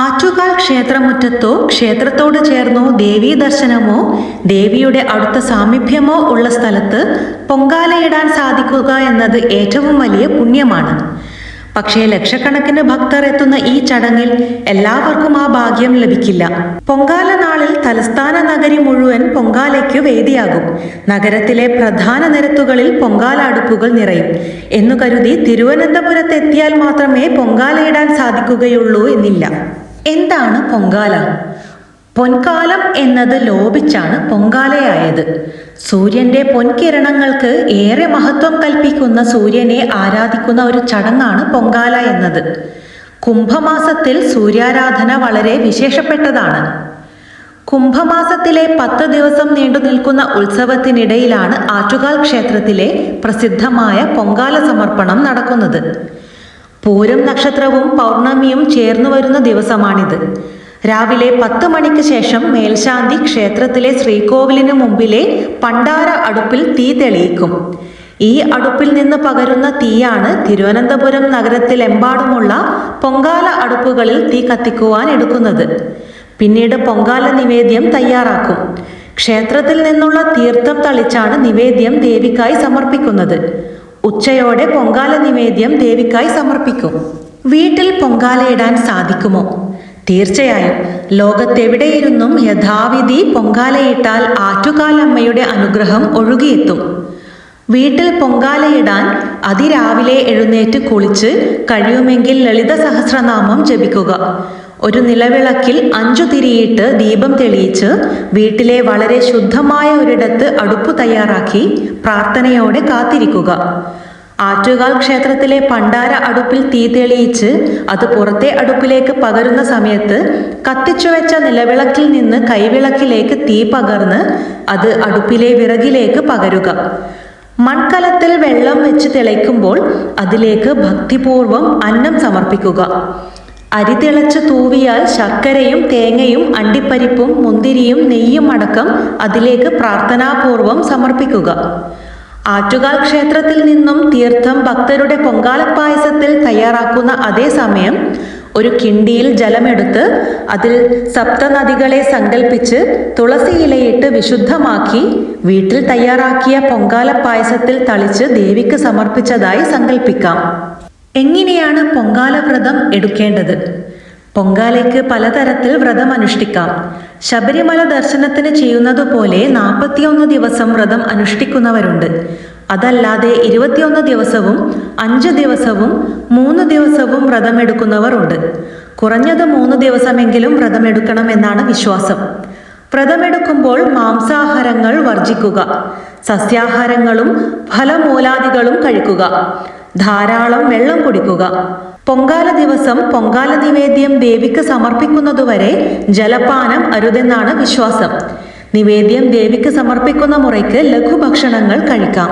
ആറ്റുകാൽ ക്ഷേത്രമുറ്റത്തോ ക്ഷേത്രത്തോട് ചേർന്നോ ദേവീ ദർശനമോ ദേവിയുടെ അടുത്ത സാമീപ്യമോ ഉള്ള സ്ഥലത്ത് പൊങ്കാലയിടാൻ സാധിക്കുക എന്നത് ഏറ്റവും വലിയ പുണ്യമാണ്. പക്ഷേ ലക്ഷക്കണക്കിന് ഭക്തർ എത്തുന്ന ഈ ചടങ്ങിൽ എല്ലാവർക്കും ആ ഭാഗ്യം ലഭിക്കില്ല. പൊങ്കാല നാളിൽ തലസ്ഥാന നഗരി മുഴുവൻ പൊങ്കാലയ്ക്ക് വേദിയാകും. നഗരത്തിലെ പ്രധാന നിരത്തുകളിൽ പൊങ്കാല അടുപ്പുകൾ നിറയും എന്നു കരുതി തിരുവനന്തപുരത്ത് എത്തിയാൽ മാത്രമേ പൊങ്കാലയിടാൻ സാധിക്കുകയുള്ളൂ എന്നില്ല. എന്താണ് പൊങ്കാല? പൊൻകാലം എന്നത് ലോപിച്ചാണ് പൊങ്കാലയായത്. സൂര്യന്റെ പൊൻകിരണങ്ങൾക്ക് ഏറെ മഹത്വം കൽപ്പിക്കുന്ന സൂര്യനെ ആരാധിക്കുന്ന ഒരു ചടങ്ങാണ് പൊങ്കാല എന്നത്. കുംഭമാസത്തിൽ സൂര്യാരാധന വളരെ വിശേഷപ്പെട്ടതാണ്. കുംഭമാസത്തിലെ 10 ദിവസം നീണ്ടു നിൽക്കുന്ന ഉത്സവത്തിനിടയിലാണ് ആറ്റുകാൽ ക്ഷേത്രത്തിലെ പ്രസിദ്ധമായ പൊങ്കാല സമർപ്പണം നടക്കുന്നത്. പൂരം നക്ഷത്രവും പൗർണമിയും ചേർന്നു വരുന്ന ദിവസമാണിത്. രാവിലെ 10 മണിക്ക് ശേഷം മേൽശാന്തി ക്ഷേത്രത്തിലെ ശ്രീകോവിലിന് മുമ്പിലെ പണ്ടാര അടുപ്പിൽ തീ തെളിയിക്കും. ഈ അടുപ്പിൽ നിന്ന് പകരുന്ന തീയാണ് തിരുവനന്തപുരം നഗരത്തിലെമ്പാടുമുള്ള പൊങ്കാല അടുപ്പുകളിൽ തീ കത്തിക്കുവാൻ എടുക്കുന്നത്. പിന്നീട് പൊങ്കാല നിവേദ്യം തയ്യാറാക്കും. ക്ഷേത്രത്തിൽ നിന്നുള്ള തീർത്ഥം തളിച്ചാണ് നിവേദ്യം ദേവിക്കായി സമർപ്പിക്കുന്നത്. ഉച്ചയോടെ പൊങ്കാല നിവേദ്യം ദേവിക്കായി സമർപ്പിക്കും. വീട്ടിൽ പൊങ്കാലയിടാൻ സാധിക്കുമോ? തീർച്ചയായും. ലോകത്തെവിടെയിരുന്നും യഥാവിധി പൊങ്കാലയിട്ടാൽ ആറ്റുകാലമ്മയുടെ അനുഗ്രഹം ഒഴുകിയെത്തും. വീട്ടിൽ പൊങ്കാലയിടാൻ അതിരാവിലെ എഴുന്നേറ്റ് കുളിച്ച് കഴിയുമെങ്കിൽ ലളിത സഹസ്രനാമം ജപിക്കുക. ഒരു നിലവിളക്കിൽ 5 തിരിയിട്ട് ദീപം തെളിയിച്ച് വീട്ടിലെ വളരെ ശുദ്ധമായ ഒരിടത്ത് അടുപ്പ് തയ്യാറാക്കി പ്രാർത്ഥനയോടെ കാത്തിരിക്കുക. ആറ്റുകാൽ ക്ഷേത്രത്തിലെ പണ്ടാര അടുപ്പിൽ തീ തെളിയിച്ച് അത് പുറത്തെ അടുപ്പിലേക്ക് പകരുന്ന സമയത്ത് കത്തിച്ചു വെച്ച നിലവിളക്കിൽ നിന്ന് കൈവിളക്കിലേക്ക് തീ പകർന്ന് അത് അടുപ്പിലെ വിറകിലേക്ക് പകരുക. മൺകലത്തിൽ വെള്ളം വെച്ച് തിളയ്ക്കുമ്പോൾ അതിലേക്ക് ഭക്തിപൂർവം അന്നം സമർപ്പിക്കുക. അരി തിളച്ച് തൂവിയാൽ ശർക്കരയും തേങ്ങയും അണ്ടിപ്പരിപ്പും മുന്തിരിയും നെയ്യും അടക്കം അതിലേക്ക് പ്രാർത്ഥനാപൂർവം സമർപ്പിക്കുക. ആറ്റുകാൽ ക്ഷേത്രത്തിൽ നിന്നും തീർത്ഥം ഭക്തരുടെ പൊങ്കാലപ്പായസത്തിൽ തയ്യാറാക്കുന്ന അതേ സമയം ഒരു കിണ്ടിയിൽ ജലമെടുത്ത് അതിൽ സപ്തനദികളെ സങ്കല്പിച്ച് തുളസി ഇലയിട്ട് വിശുദ്ധമാക്കി വീട്ടിൽ തയ്യാറാക്കിയ പൊങ്കാലപ്പായസത്തിൽ തളിച്ച് ദേവിക്ക് സമർപ്പിച്ചതായി സങ്കല്പിക്കാം. എങ്ങനെയാണ് പൊങ്കാല വ്രതം എടുക്കേണ്ടത്? പൊങ്കാലയ്ക്ക് പലതരത്തിൽ വ്രതം അനുഷ്ഠിക്കാം. ശബരിമല ദർശനത്തിന് ചെയ്യുന്നത് പോലെ 41 ദിവസം വ്രതം അനുഷ്ഠിക്കുന്നവരുണ്ട്. അതല്ലാതെ 21 ദിവസവും 5 ദിവസവും 3 ദിവസവും വ്രതമെടുക്കുന്നവർ ഉണ്ട്. കുറഞ്ഞത് 3 ദിവസമെങ്കിലും വ്രതമെടുക്കണമെന്നാണ് വിശ്വാസം. വ്രതമെടുക്കുമ്പോൾ മാംസാഹാരങ്ങൾ വർജിക്കുക. സസ്യാഹാരങ്ങളും ഫലമൂലാദികളും കഴിക്കുക. ധാരാളം വെള്ളം കുടിക്കുക. പൊങ്കാല ദിവസം പൊങ്കാല നിവേദ്യം ദേവിക്ക് സമർപ്പിക്കുന്നതുവരെ ജലപാനം അരുതെന്നാണ് വിശ്വാസം. നിവേദ്യം ദേവിക്ക് സമർപ്പിക്കുന്ന മുറയ്ക്ക് ലഘുഭക്ഷണങ്ങൾ കഴിക്കാം.